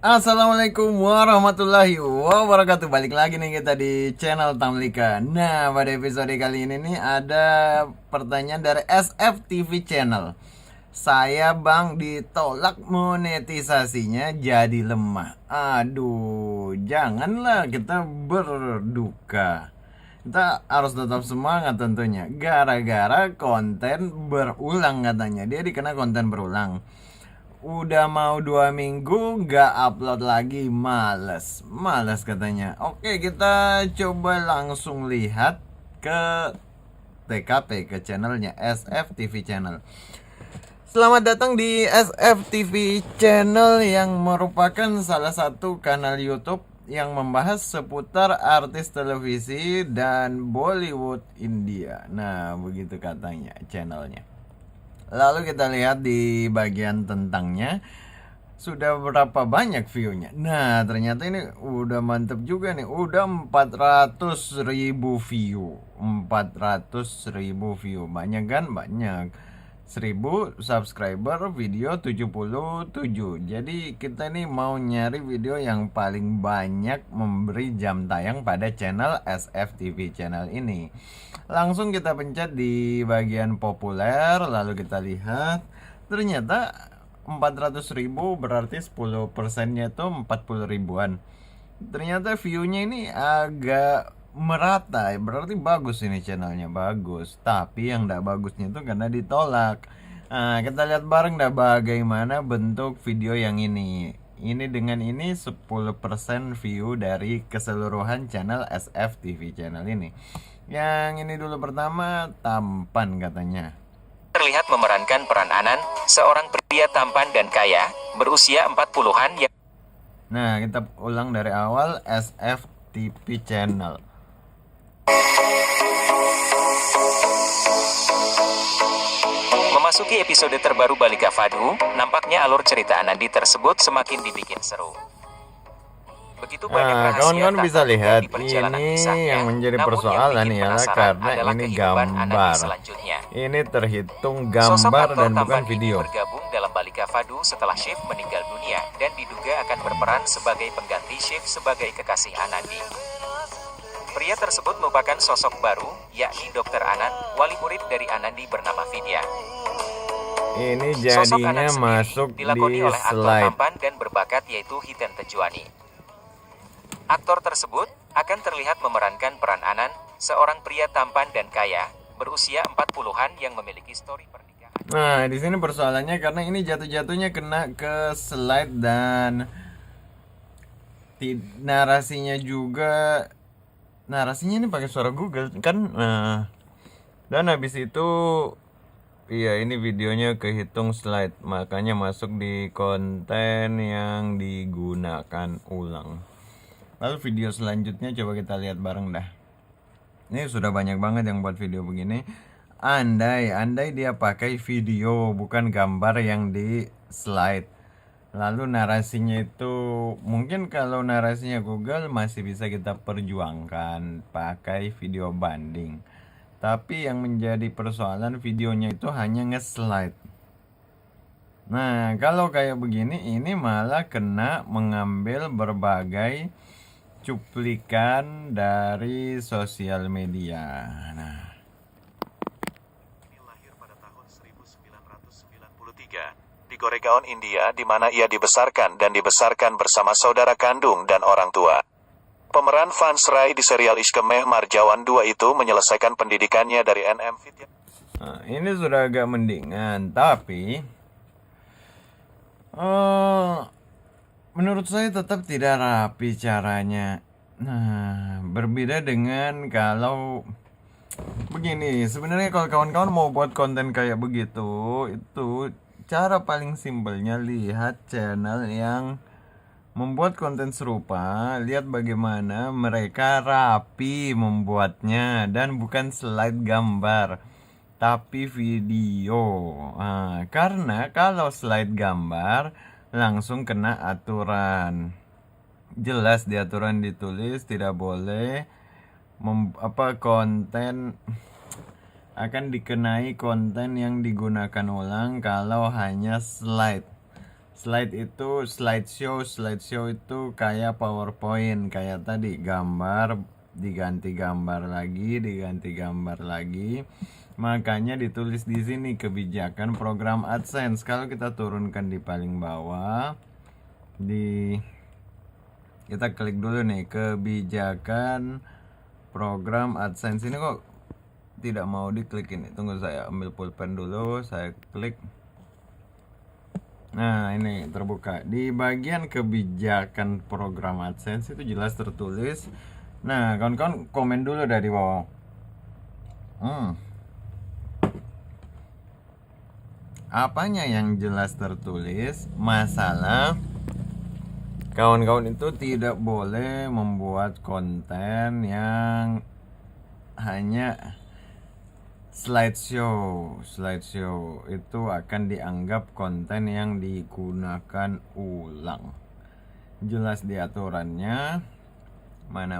Assalamualaikum warahmatullahi wabarakatuh. Balik lagi nih kita di channel Tamlika. Nah, pada episode kali ini nih ada pertanyaan dari SFTV Channel. Saya bang ditolak monetisasinya jadi lemah. Aduh, janganlah kita berduka. Kita harus tetap semangat tentunya. Gara-gara konten berulang katanya. Dia dikena konten berulang. Udah mau 2 minggu gak upload lagi, males katanya. Oke, kita coba langsung lihat ke TKP, ke channelnya SFTV Channel. Selamat datang di SFTV Channel yang merupakan salah satu kanal YouTube yang membahas seputar artis televisi dan Bollywood India. Nah, begitu katanya channelnya. Lalu kita lihat di bagian tentangnya sudah berapa banyak view-nya. Nah, ternyata ini udah mantep juga nih. Udah 400.000 view. 400.000 view. Banyak kan? Banyak. 1000 subscriber, video 77. Jadi kita nih mau nyari video yang paling banyak memberi jam tayang pada channel SFTV Channel ini. Langsung kita pencet di bagian populer, lalu kita lihat ternyata 400.000 berarti 10%-nya itu 40 ribuan. Ternyata view-nya ini agak merata, berarti bagus ini channelnya, bagus. Tapi yang tidak bagusnya itu karena ditolak. Nah, kita lihat bareng dah bagaimana bentuk video yang ini. Ini dengan ini 10% view dari keseluruhan channel SFTV Channel ini. Yang ini dulu pertama, tampan katanya. Terlihat memerankan peran Anand, seorang pria tampan dan kaya, berusia 40-an yang Nah, kita ulang dari awal, SFTV Channel. memasuki episode terbaru Balika Fadu. Nampaknya alur cerita Anandi tersebut semakin dibikin seru. Begitu banyak rahasia kawan-kawan bisa tak lihat di perjalanan ini kisahnya. yang menjadi Namun persoalan yang ya, bikin penasaran karena adalah ini kehidupan Anandi gambar. selanjutnya. Ini terhitung Sosok gambar aktor dan bukan tampan ini video. bergabung dalam Balika Fadu setelah Shiv meninggal dunia dan diduga akan berperan sebagai pengganti Shiv sebagai kekasih Anandi. Pria tersebut merupakan sosok baru, yakni Dr. Anand, wali murid dari Anandi bernama Vidya. Ini Sosok jadinya Anand sendiri masuk dilakoni di oleh aktor slide. tampan dan berbakat yaitu Hiten Tejuani. Aktor tersebut akan terlihat memerankan peran Anand, seorang pria tampan dan kaya, berusia 40-an yang memiliki story pernikahan. Nah, di sini persoalannya karena ini jatuh-jatuhnya kena ke slide dan narasinya juga. Narasinya ini pakai suara Google kan. Nah, dan habis itu iya, ini videonya kehitung slide, makanya masuk di konten yang digunakan ulang. Lalu video selanjutnya coba kita lihat bareng dah. Ini sudah banyak banget yang buat video begini. Andai dia pakai video bukan gambar yang di slide. Lalu narasinya itu mungkin kalau narasinya Google masih bisa kita perjuangkan pakai video banding. Tapi yang menjadi persoalan videonya itu hanya nge-slide. Nah, kalau kayak begini ini malah kena mengambil berbagai cuplikan dari sosial media. Nah, lahir pada tahun 1993 di Goregaon, India, di mana ia dibesarkan bersama saudara kandung dan orang tua. Pemeran Vans Rai di serial Ishq Mein Marjawan 2 itu menyelesaikan pendidikannya dari NM Vidya. nah, ini sudah agak mendingan, tapi menurut saya tetap tidak rapi caranya. Nah, berbeda dengan kalau begini. Sebenarnya kalau kawan-kawan mau buat konten kayak begitu, itu cara paling simpelnya lihat channel yang membuat konten serupa, lihat bagaimana mereka rapi membuatnya dan bukan slide gambar, tapi video. Nah, karena kalau slide gambar langsung kena aturan. Jelas di aturan ditulis tidak boleh konten akan dikenai konten yang digunakan ulang kalau hanya slide. Slide itu slideshow itu kayak PowerPoint, kayak tadi gambar diganti gambar lagi. Makanya ditulis di sini kebijakan program AdSense. Kalau kita turunkan di paling bawah, kita klik dulu nih kebijakan program AdSense. Ini kok tidak mau diklik ini. Tunggu, saya ambil pulpen dulu, saya klik. Nah, ini terbuka. Di bagian kebijakan program AdSense itu jelas tertulis. Nah, kawan-kawan komen dulu dari bawah. Apanya yang jelas tertulis? Masalah kawan-kawan itu tidak boleh membuat konten yang hanya slideshow itu akan dianggap konten yang digunakan ulang. Jelas di aturannya. Mana.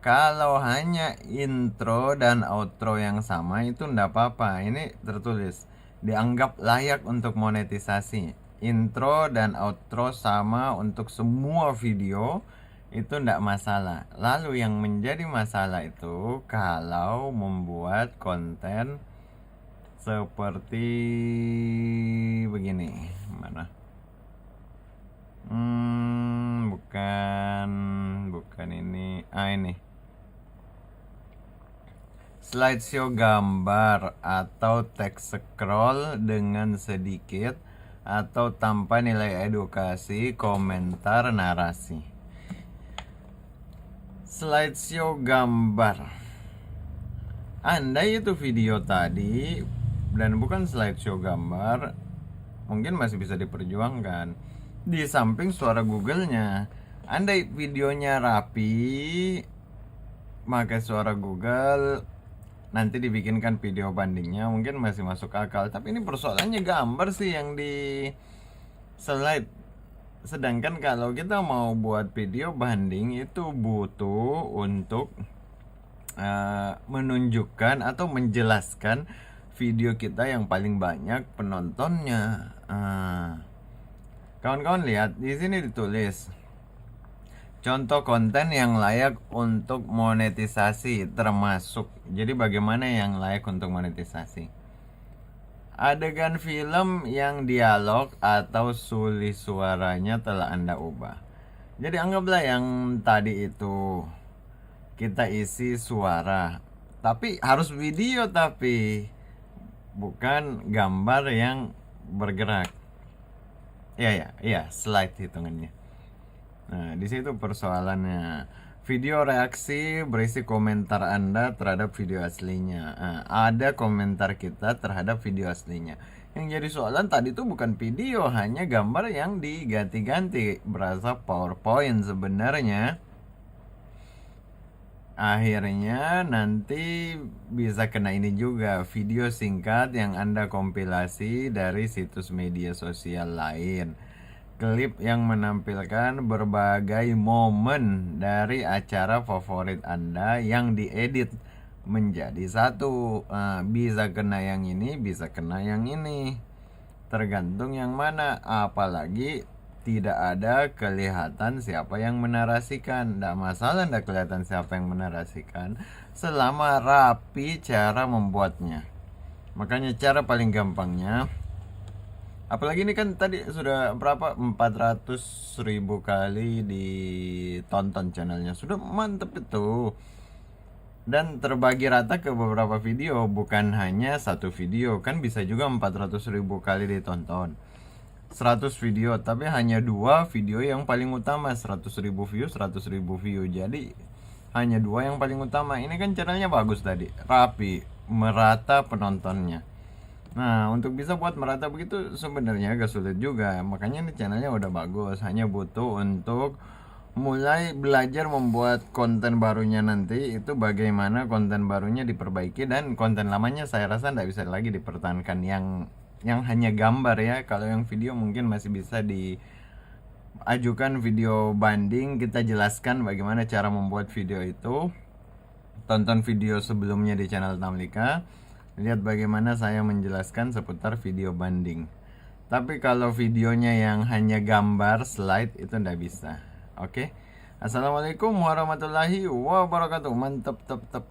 Kalau hanya intro dan outro yang sama itu enggak apa-apa. Ini tertulis dianggap layak untuk monetisasi. Intro dan outro sama untuk semua video, itu tidak masalah. Lalu yang menjadi masalah itu kalau membuat konten seperti begini. Mana? Bukan ini. Ini. Slideshow gambar atau teks scroll dengan sedikit atau tanpa nilai edukasi, komentar, narasi. Slideshow gambar, andai itu video tadi dan bukan slideshow gambar, mungkin masih bisa diperjuangkan. Di samping suara Google-nya, andai videonya rapi, pakai suara Google, nanti dibikinkan video bandingnya, mungkin masih masuk akal. Tapi ini persoalannya gambar sih yang di slide. Sedangkan kalau kita mau buat video banding itu butuh untuk menunjukkan atau menjelaskan video kita yang paling banyak penontonnya. Kawan-kawan lihat di sini ditulis contoh konten yang layak untuk monetisasi termasuk. Jadi bagaimana yang layak untuk monetisasi? Adegan film yang dialog atau sulis suaranya telah Anda ubah. Jadi anggaplah yang tadi itu kita isi suara, tapi harus video, tapi bukan gambar yang bergerak. Iya, slide hitungannya. Nah, di situ persoalannya. Video reaksi berisi komentar Anda terhadap video aslinya. Ada komentar kita terhadap video aslinya. Yang jadi soalan tadi itu bukan video, hanya gambar yang diganti-ganti, berasa PowerPoint sebenarnya. Akhirnya nanti bisa kena ini juga, video singkat yang Anda kompilasi dari situs media sosial lain. Klip yang menampilkan berbagai momen dari acara favorit Anda yang diedit menjadi satu. Bisa kena yang ini, bisa kena yang ini, tergantung yang mana. Apalagi tidak ada kelihatan siapa yang menarasikan. Tidak masalah tidak kelihatan siapa yang menarasikan, selama rapi cara membuatnya. Makanya cara paling gampangnya, apalagi ini kan tadi sudah berapa, 400.000 kali ditonton channelnya, sudah mantep itu. Dan terbagi rata ke beberapa video, bukan hanya satu video. Kan bisa juga 400.000 kali ditonton, 100 video, tapi hanya 2 video yang paling utama, 100.000 view, 100.000 view. Jadi hanya 2 yang paling utama. Ini kan channelnya bagus tadi, rapi, merata penontonnya. Nah, untuk bisa buat merata begitu sebenarnya agak sulit juga. Makanya ini channelnya udah bagus, hanya butuh untuk mulai belajar membuat konten barunya. Nanti itu bagaimana konten barunya diperbaiki, dan konten lamanya saya rasa tidak bisa lagi dipertahankan yang hanya gambar ya. Kalau yang video mungkin masih bisa diajukan video banding, kita jelaskan bagaimana cara membuat video itu. Tonton video sebelumnya di channel Tamlika, lihat bagaimana saya menjelaskan seputar video banding. Tapi kalau videonya yang hanya gambar slide itu ndak bisa. Oke. Assalamualaikum warahmatullahi wabarakatuh. Mantap, tep, tep.